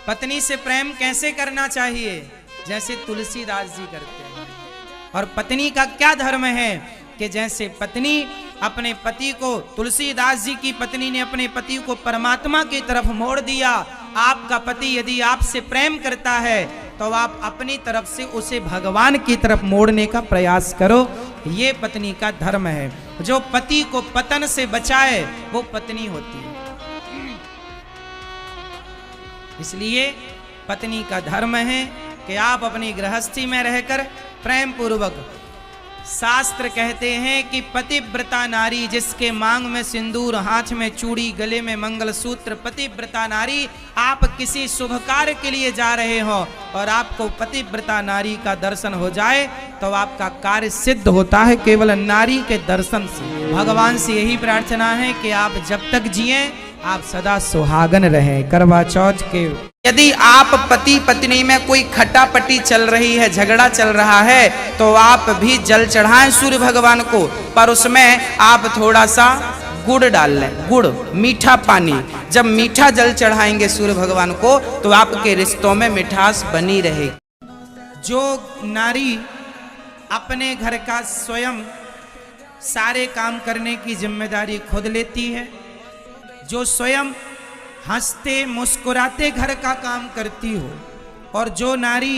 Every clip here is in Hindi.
पत्नी से प्रेम कैसे करना चाहिए? जैसे तुलसीदास जी करते हैं। और पत्नी का क्या धर्म है कि जैसे पत्नी अपने पति को, तुलसीदास जी की पत्नी ने अपने पति को परमात्मा की तरफ मोड़ दिया। आपका पति यदि आपसे प्रेम करता है तो आप अपनी तरफ से उसे भगवान की तरफ मोड़ने का प्रयास करो। ये पत्नी का धर्म है। जो पति को पतन से बचाए वो पत्नी होती है। इसलिए पत्नी का धर्म है कि आप अपनी गृहस्थी में रहकर प्रेम पूर्वक, शास्त्र कहते हैं कि पतिव्रता नारी जिसके मांग में सिंदूर, हाथ में चूड़ी, गले में मंगलसूत्र, पतिव्रता नारी। आप किसी शुभ कार्य के लिए जा रहे हो और आपको पतिव्रता नारी का दर्शन हो जाए तो आपका कार्य सिद्ध होता है केवल नारी के दर्शन से। भगवान से यही प्रार्थना है कि आप जब तक जिए आप सदा सुहागन रहें। करवा चौथ के यदि आप पति पत्नी में कोई खटापटी चल रही है, झगड़ा चल रहा है, तो आप भी जल चढ़ाएं सूर्य भगवान को, पर उसमें आप थोड़ा सा गुड़ डाल लें। गुड़, मीठा पानी। जब मीठा जल चढ़ाएंगे सूर्य भगवान को तो आपके रिश्तों में मिठास बनी रहेगी। जो नारी अपने घर का स्वयं सारे काम करने की जिम्मेदारी खुद लेती है, जो स्वयं हंसते मुस्कुराते घर का काम करती हो, और जो नारी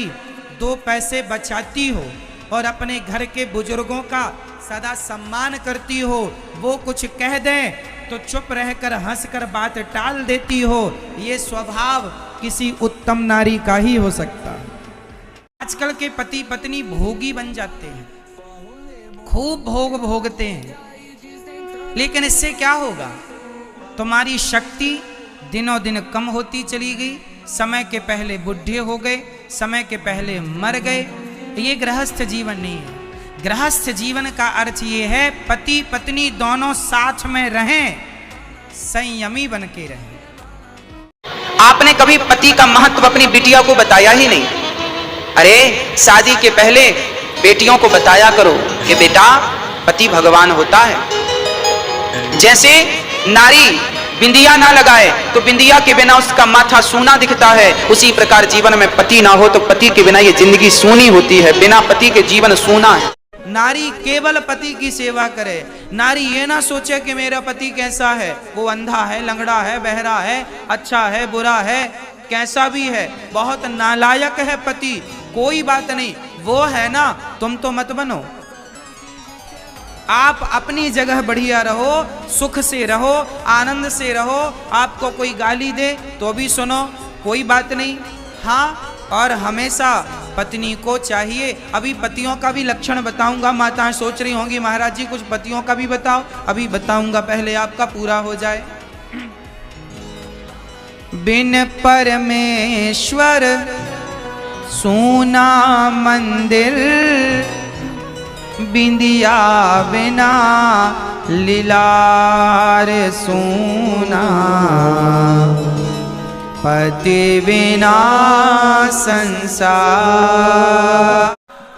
दो पैसे बचाती हो और अपने घर के बुजुर्गों का सदा सम्मान करती हो, वो कुछ कह दें तो चुप रहकर हंसकर बात टाल देती हो, ये स्वभाव किसी उत्तम नारी का ही हो सकता है। आजकल के पति पत्नी भोगी बन जाते हैं, खूब भोग भोगते हैं, लेकिन इससे क्या होगा? तुम्हारी शक्ति दिनों दिन कम होती चली गई, समय के पहले बुढ़े हो गए, समय के पहले मर गए। ये गृहस्थ जीवन नहीं है। गृहस्थ जीवन का अर्थ ये है पति पत्नी दोनों साथ में रहें, संयमी बन के रहें। आपने कभी पति का महत्व अपनी बिटिया को बताया ही नहीं। अरे शादी के पहले बेटियों को बताया करो कि बेटा पति भगवान होता है। जैसे नारी बिंदिया ना लगाए तो बिंदिया के बिना उसका माथा सूना दिखता है, उसी प्रकार जीवन में पति ना हो तो पति के बिना ये जिंदगी सूनी होती है। बिना पति के जीवन सूना है। नारी केवल पति की सेवा करे। नारी ये ना सोचे कि मेरा पति कैसा है, वो अंधा है, लंगड़ा है, बहरा है, अच्छा है, बुरा है, कैसा भी है, बहुत नालायक है पति, कोई बात नहीं, वो है ना, तुम तो मत बनो। आप अपनी जगह बढ़िया रहो, सुख से रहो, आनंद से रहो। आपको कोई गाली दे तो भी सुनो, कोई बात नहीं। हाँ, और हमेशा पत्नी को चाहिए, अभी पतियों का भी लक्षण बताऊंगा। माताएं सोच रही होंगी महाराज जी कुछ पतियों का भी बताओ। अभी बताऊंगा, पहले आपका पूरा हो जाए। बिन परमेश्वर सूना मंदिर, बिंदिया बिना लीलार सूना, पति बिना संसार।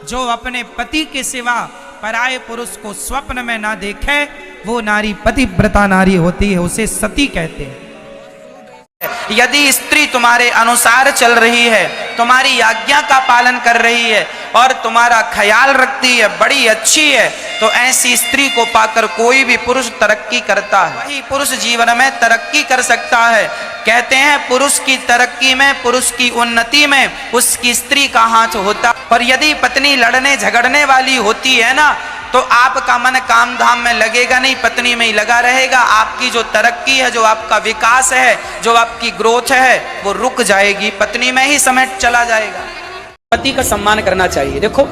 जो अपने पति के सिवा पराये पुरुष को स्वप्न में ना देखे वो नारी पतिव्रता नारी होती है, उसे सती कहते हैं। यदि स्त्री तुम्हारे अनुसार चल रही है, तुम्हारी आज्ञा का पालन कर रही है और तुम्हारा ख्याल रखती है, बड़ी अच्छी है, तो ऐसी स्त्री को पाकर कोई भी पुरुष तरक्की करता है। वही पुरुष जीवन में तरक्की कर सकता है। कहते हैं पुरुष की तरक्की में, पुरुष की उन्नति में उसकी स्त्री का हाथ होता। और यदि पत्नी लड़ने झगड़ने वाली होती है ना, तो आपका मन काम धाम में लगेगा नहीं, पत्नी में ही लगा रहेगा। आपकी जो तरक्की है, जो आपका विकास है, जो आपकी ग्रोथ है, वो रुक जाएगी, पत्नी में ही समेट चला जाएगा। पति का सम्मान करना चाहिए। देखो,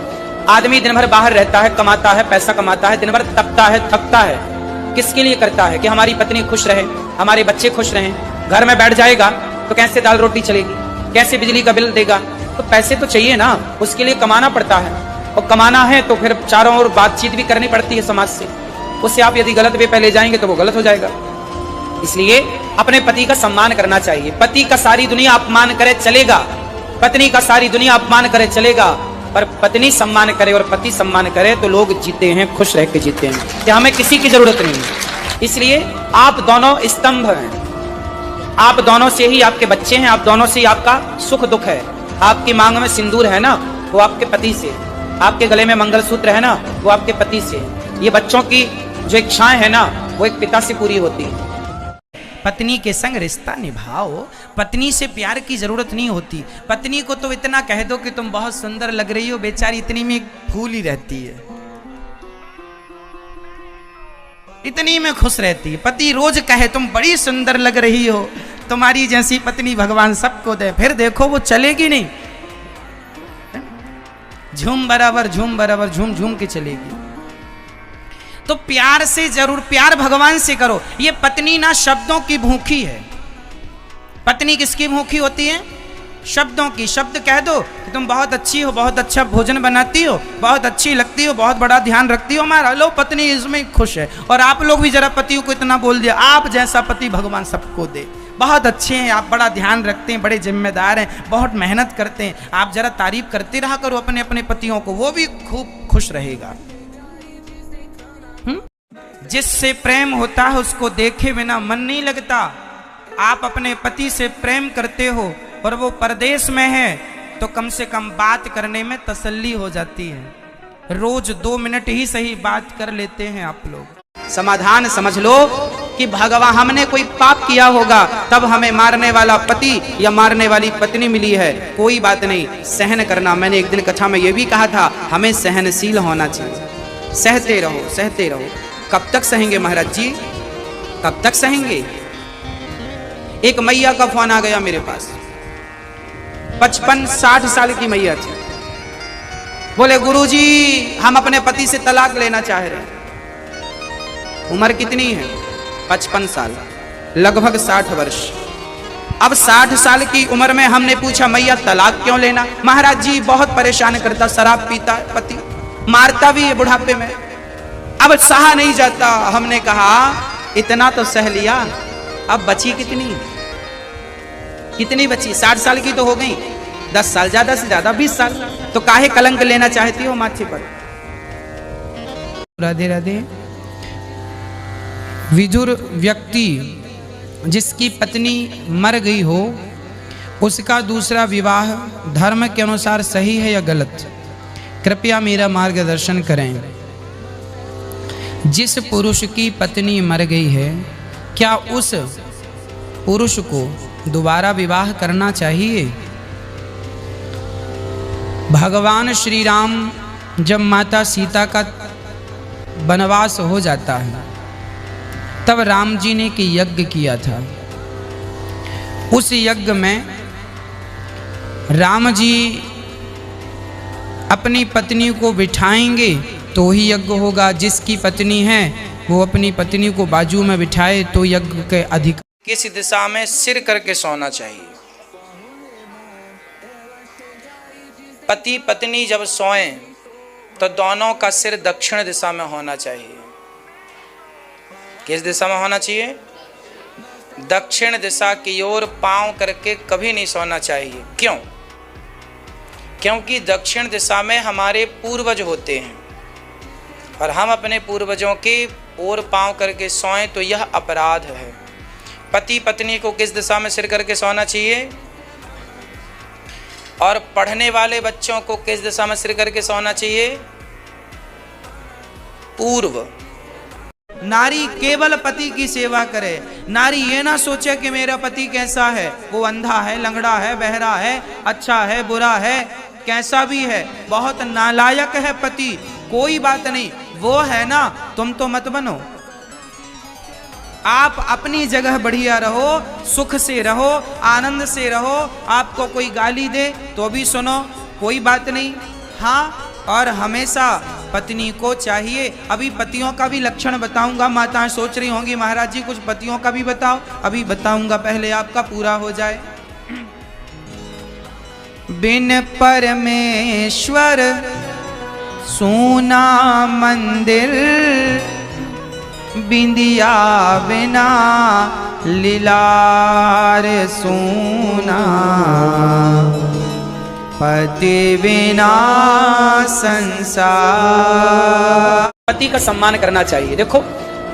आदमी दिन भर बाहर रहता है, कमाता है, पैसा कमाता है, दिन भर तपता है, थकता है, किसके लिए करता है? कि हमारी पत्नी खुश रहे, हमारे बच्चे खुश रहें। घर में बैठ जाएगा तो कैसे दाल रोटी चलेगी, कैसे बिजली का बिल देगा? तो पैसे तो चाहिए ना, उसके लिए कमाना पड़ता है। और कमाना है तो फिर चारों ओर बातचीत भी करनी पड़ती है समाज से। उससे आप यदि गलत वे पे ले जाएंगे तो वो गलत हो जाएगा। इसलिए अपने पति का सम्मान करना चाहिए। पति का सारी दुनिया अपमान करे चलेगा, पत्नी का सारी दुनिया अपमान करे चलेगा, पर पत्नी सम्मान करे और पति सम्मान करे तो लोग जीते हैं, खुश रह के जीते हैं। हमें किसी की जरूरत नहीं है। इसलिए आप दोनों स्तंभ हैं। आप दोनों से ही आपके बच्चे हैं, आप दोनों से ही आपका सुख दुख है। आपकी मांग में सिंदूर है ना, वो आपके पति से। आपके गले में मंगलसूत्र है ना, वो आपके पति से। ये बच्चों की जो इच्छाएं है ना, वो एक पिता से पूरी होती है। पत्नी के संग रिश्ता निभाओ। पत्नी से प्यार की जरूरत नहीं होती। पत्नी को तो इतना कह दो कि तुम बहुत सुंदर लग रही हो, बेचारी इतनी में फूल ही रहती है, इतनी में खुश रहती है। पति रोज कहे तुम बड़ी सुंदर लग रही हो, तुम्हारी जैसी पत्नी भगवान सबको दे, फिर देखो वो चलेगी नहीं। झूम बराबर झूम झूम के चलेगी। तो प्यार से जरूर, प्यार भगवान से करो। ये पत्नी ना शब्दों की भूखी है। पत्नी किसकी भूखी होती है? शब्दों की। शब्द कह दो कि तुम बहुत अच्छी हो, बहुत अच्छा भोजन बनाती हो, बहुत अच्छी लगती हो, बहुत बड़ा ध्यान रखती हो, हमारा लो पत्नी इसमें खुश है। और आप लोग भी जरा पतियों को इतना बोल दिया, आप जैसा पति भगवान सबको दे, बहुत अच्छे हैं आप, बड़ा ध्यान रखते हैं, बड़े जिम्मेदार हैं, बहुत मेहनत करते हैं। आप जरा तारीफ करते रहा करो अपने अपने पतियों को, वो भी खूब खुश रहेगा। जिससे प्रेम होता है उसको देखे बिना मन नहीं लगता। आप अपने पति से प्रेम करते हो और वो परदेश में है, तो कम से कम बात करने में तसल्ली हो जाती है। रोज 2 मिनट ही सही बात कर लेते हैं आप लोग। समाधान समझ लो कि भगवान, हमने कोई पाप किया होगा तब हमें मारने वाला पति या मारने वाली पत्नी मिली है। कोई बात नहीं, सहन करना। मैंने एक दिन कथा में यह भी कहा था, हमें सहनशील होना चाहिए। सहते रहो, सहते रहो। कब तक सहेंगे महाराज जी, कब तक सहेंगे? एक मैया का फोन आ गया मेरे पास, 55-60 साल की मैया थी। बोले गुरुजी हम अपने पति से तलाक लेना चाह रहे हैं। उम्र कितनी है? 55 साल, लगभग 60 वर्ष। अब 60 साल की उम्र में हमने पूछा मैया तलाक क्यों लेना? महाराज जी बहुत परेशान करता, शराब पीता है पति, मारता भी है बुढ़ापे में, अब सहा नहीं जाता। हमने कहा इतना तो सह लिया, अब बची कितनी? कितनी बची? 60 साल की तो हो गई, 10 साल, ज्यादा से ज्यादा 20 साल। तो काहे कलंक लेना चाहती हो माथे पर? राधे राधे। विदुर व्यक्ति जिसकी पत्नी मर गई हो, उसका दूसरा विवाह धर्म के अनुसार सही है या गलत? कृपया मेरा मार्गदर्शन करें। जिस पुरुष की पत्नी मर गई है, क्या उस पुरुष को दोबारा विवाह करना चाहिए? भगवान श्री राम जब माता सीता का वनवास हो जाता है, तब राम जी ने कि यज्ञ किया था। उस यज्ञ में राम जी अपनी पत्नी को बिठाएंगे तो ही यज्ञ होगा। जिसकी पत्नी है वो अपनी पत्नी को बाजू में बिठाए तो यज्ञ के अधिकार। किस दिशा में सिर करके सोना चाहिए? पति पत्नी जब सोएं तो दोनों का सिर दक्षिण दिशा में होना चाहिए। किस दिशा में होना चाहिए? दक्षिण दिशा की ओर पांव करके कभी नहीं सोना चाहिए। क्यों? क्योंकि दक्षिण दिशा में हमारे पूर्वज होते हैं और हम अपने पूर्वजों के ओर पांव करके सोएं तो यह अपराध है। पति पत्नी को किस दिशा में सिर करके सोना चाहिए? और पढ़ने वाले बच्चों को किस दिशा में सिर करके सोना चाहिए? पूर्व। नारी केवल पति की सेवा करे। नारी ये ना सोचे कि मेरा पति कैसा है, वो अंधा है, लंगड़ा है, बहरा है, अच्छा है, बुरा है, कैसा भी है, बहुत नालायक है पति, कोई बात नहीं, वो है ना, तुम तो मत बनो। आप अपनी जगह बढ़िया रहो, सुख से रहो, आनंद से रहो। आपको कोई गाली दे तो भी सुनो, कोई बात नहीं। हाँ, और हमेशा पत्नी को चाहिए। अभी पतियों का भी लक्षण बताऊंगा। माताएं सोच रही होंगी महाराज जी कुछ पतियों का भी बताओ। अभी बताऊंगा, पहले आपका पूरा हो जाए। बिन परमेश्वर सोना मंदिर, बिंदिया बिना लीलार सोना, पति बिना संसार। पति का सम्मान करना चाहिए। देखो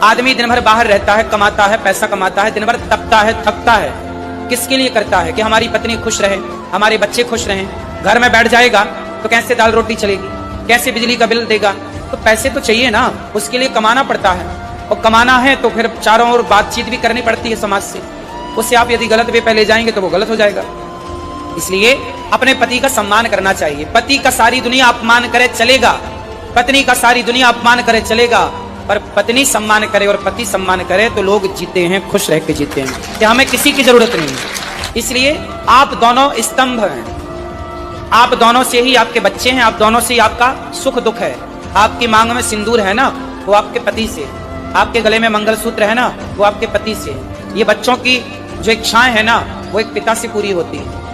आदमी दिन भर बाहर रहता है, कमाता है, पैसा कमाता है, दिन भर तपता है, थकता है, किसके लिए करता है? कि हमारी पत्नी खुश रहे, हमारे बच्चे खुश रहें। घर में बैठ जाएगा तो कैसे दाल रोटी चलेगी, कैसे बिजली का बिल देगा? तो पैसे तो चाहिए ना, उसके लिए कमाना पड़ता है। और कमाना है तो फिर चारों ओर बातचीत भी करनी पड़ती है समाज से। उससे आप यदि गलत वे पहले जाएंगे तो वो गलत हो जाएगा। इसलिए अपने पति का सम्मान करना चाहिए। पति का सारी दुनिया अपमान करे चलेगा, पत्नी का सारी दुनिया अपमान करे चलेगा, पर पत्नी सम्मान करे और पति सम्मान करे तो लोग जीते हैं, खुश रह के जीते हैं, कि हमें किसी की जरूरत नहीं है। इसलिए आप दोनों स्तंभ हैं, आप दोनों से ही आपके बच्चे हैं, आप दोनों से ही आपका सुख दुख है। आपकी मांग में सिंदूर है ना, वो आपके पति से, आपके गले में मंगलसूत्र है ना, वो आपके पति से। ये बच्चों की जो इच्छाएं है ना, वो एक पिता से पूरी होती है।